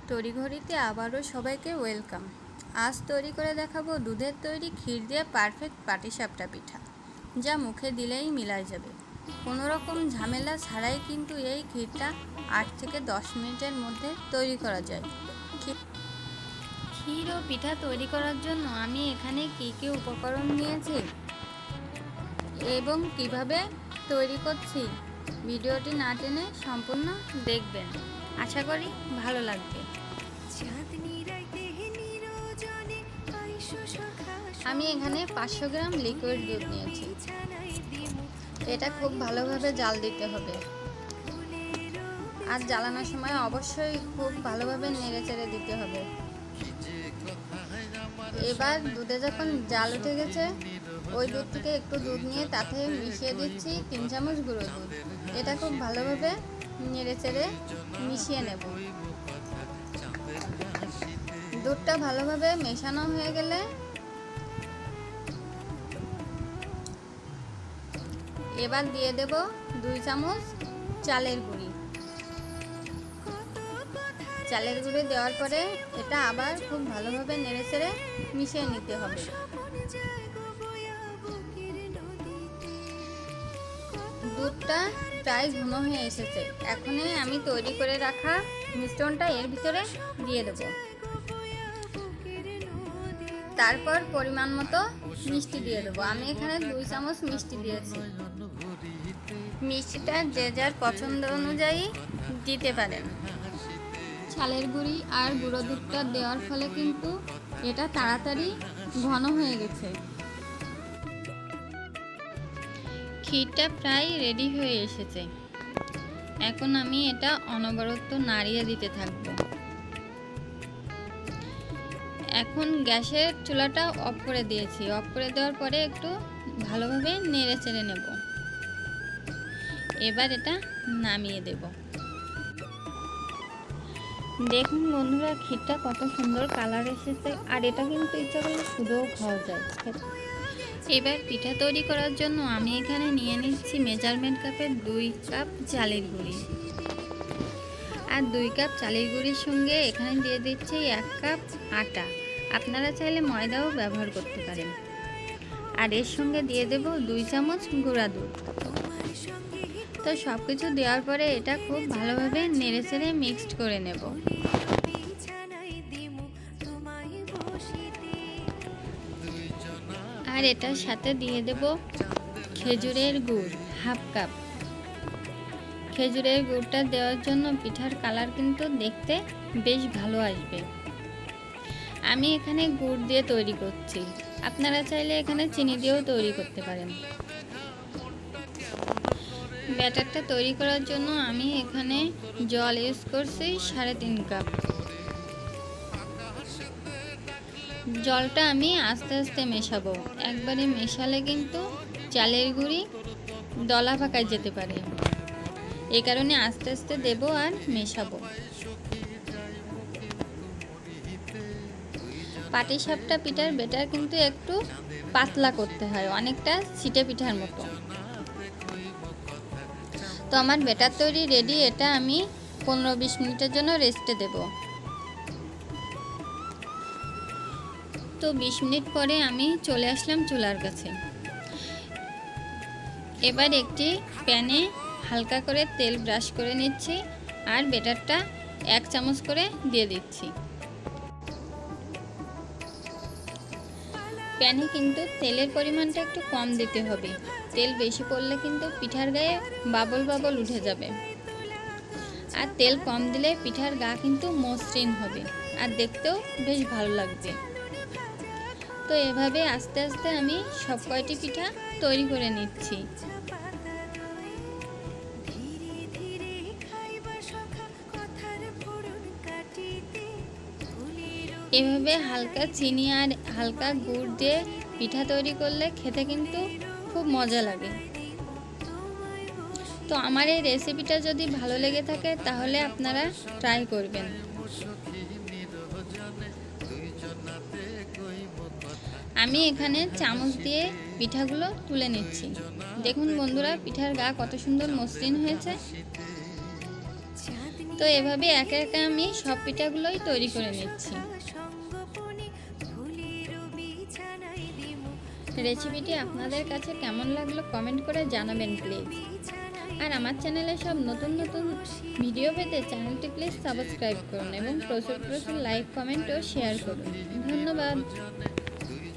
তড়িঘড়িতে আবারও সবাইকে ওয়েলকাম। আজ তৈরি করে দেখাবো দুধের তৈরি ক্ষীর দিয়ে পারফেক্ট পাটিসাপটা পিঠা, যা মুখে দিলেই মিলাই যাবে। কোনো রকম ঝামেলা ছাড়াই কিন্তু এই ক্ষীরটা 8 থেকে 10 মিনিটের মধ্যে তৈরি করা যায়। ক্ষীর ও পিঠা তৈরি করার জন্য আমি এখানে কী কী উপকরণ নিয়েছি এবং কিভাবে তৈরি করছি, ভিডিওটি না টেনে সম্পূর্ণ দেখবেন। আশা করি ভালো লাগবে। আমি এখানে 500 গ্রাম লিকুইড দুধ নিয়েছি। এটা খুব ভালোভাবে জাল দিতে হবে, আর জ্বালানোর সময় অবশ্যই খুব ভালোভাবে নেড়েচেড়ে দিতে হবে। এবার দুধে যখন জাল উঠে গেছে, ওই দুধ থেকে একটু দুধ নিয়ে তাতে মিশিয়ে দিচ্ছি 3 চামচ গুঁড়ো দুধ। এটা খুব ভালোভাবে নেড়েচেড়ে মিশিয়ে নেব। দুধটা ভালোভাবে মেশানো হয়ে গেলে এবার দিয়ে দেব 2 চামচ চালের গুঁড়ি। চালের গুঁড়ি দেওয়ার পরে এটা আবার খুব ভালোভাবে নেড়েচেড়ে মিশিয়ে নিতে হবে। দুধটা প্রায় ঘন হয়ে এসেছে। এখনই আমি তৈরি করে রাখা মিশ্রণটা এর ভিতরে দিয়ে দেব। তারপর পরিমাণ মতো মিষ্টি দিয়ে দেবো। আমি এখানে 2 চামচ মিষ্টি দিয়েছি। মিষ্টিটা যে যার পছন্দ অনুযায়ী দিতে পারেন। চালের গুঁড়ি আর গুঁড়ো দুধটা দেওয়ার ফলে কিন্তু এটা তাড়াতাড়ি ঘন হয়ে গেছে। ক্ষীরটা প্রায় রেডি হয়ে এসেছে। এখন আমি এটা অনবরত নাড়িয়ে দিতে থাকব। এখন গ্যাসের চুলাটা অফ করে দিয়েছি। অফ করে দেওয়ার পরে একটু ভালোভাবে নেড়ে চেড়ে নেব। এবার এটা নামিয়ে দেব। দেখুন বন্ধুরা, ক্ষীরটা কত সুন্দর কালার এসেছে, আর এটা কিন্তু ইচ্ছা করলে শুধুও খাওয়া যায়। এবার পিঠা তৈরি করার জন্য আমি এখানে নিয়ে নিচ্ছি মেজারমেন্ট কাপের 2 কাপ চালের গুঁড়ি, আর 2 কাপ চালের গুঁড়ির সঙ্গে এখানে দিয়ে দিচ্ছি 1 কাপ আটা। আপনারা চাইলে ময়দাও ব্যবহার করতে পারেন। আর এর সঙ্গে দিয়ে দেব 2 চামচ গুঁড়া দুধ। তো সব কিছু দেওয়ার পরে এটা খুব ভালোভাবে নেড়েচেড়ে মিক্সড করে নেব। আর এটার সাথে দিয়ে দেব খেজুরের গুড় 1/2 কাপ। খেজুরের গুড়টা দেওয়ার জন্য পিঠার কালার কিন্তু দেখতে বেশ ভালো আসবে। আমি এখানে গুড় দিয়ে তৈরি করছি, আপনারা চাইলে এখানে চিনি দিয়েও তৈরি করতে পারেন। ব্যাটারটা তৈরি করার জন্য আমি এখানে জল ইউজ করছি 3.5 কাপ। জলটা আমি আস্তে আস্তে মেশাবো। একবারে মেশালে কিন্তু চালের গুঁড়ি দলা পাকায় যেতে পারে। এই কারণে আস্তে আস্তে দেব আর মেশাবো। পাটিসাপটা পিঠার ব্যাটার কিন্তু একটু পাতলা করতে হয়, অনেকটা ছিটে পিঠার মতো। তো আমার ব্যাটার তৈরি রেডি। এটা আমি 15-20 মিনিটের জন্য রেস্টে দেব। তো 20 মিনিট পরে আমি চলে আসলাম চুলার কাছে। এবার একটি প্যানে হালকা করে তেল ব্রাশ করে নিচ্ছি, আর ব্যাটারটা 1 চামচ করে দিয়ে দিচ্ছি। প্যানে কিন্তু তেলের পরিমাণটা একটু কম দিতে হবে। তেল বেশি পড়লে কিন্তু পিঠার গায়ে বাবল বাবল উঠে যাবে, আর তেল কম দিলে পিঠার গা কিন্তু মসৃণ হবে আর দেখতেও বেশ ভালো লাগবে। তো এভাবে আস্তে আস্তে আমি সব কয়টি পিঠা তৈরি করে নিচ্ছি। এভাবে হালকা চিনি আর হালকা গুড় দিয়ে পিঠা তৈরি করলে খেতে কিন্তু খুব মজা লাগে। তো আমার এই রেসিপিটা যদি ভালো লেগে থাকে তাহলে আপনারা ট্রাই করবেন। আমি এখানে চামচ দিয়ে পিঠাগুলো তুলে নিচ্ছি। দেখুন বন্ধুরা, পিঠার গা কত সুন্দর মসৃণ হয়েছে। তো এভাবে একা একা আমি সব পিঠাগুলোই তৈরি করে নিচ্ছি। রেসিপিটি আপনাদের কাছে কেমন লাগলো কমেন্ট করে জানাবেন প্লিজ। আর আমার চ্যানেলে সব নতুন নতুন ভিডিও পেতে চ্যানেলটি প্লিজ সাবস্ক্রাইব করুন এবং প্রচুর প্রচুর লাইক কমেন্ট ও শেয়ার করুন। ধন্যবাদ।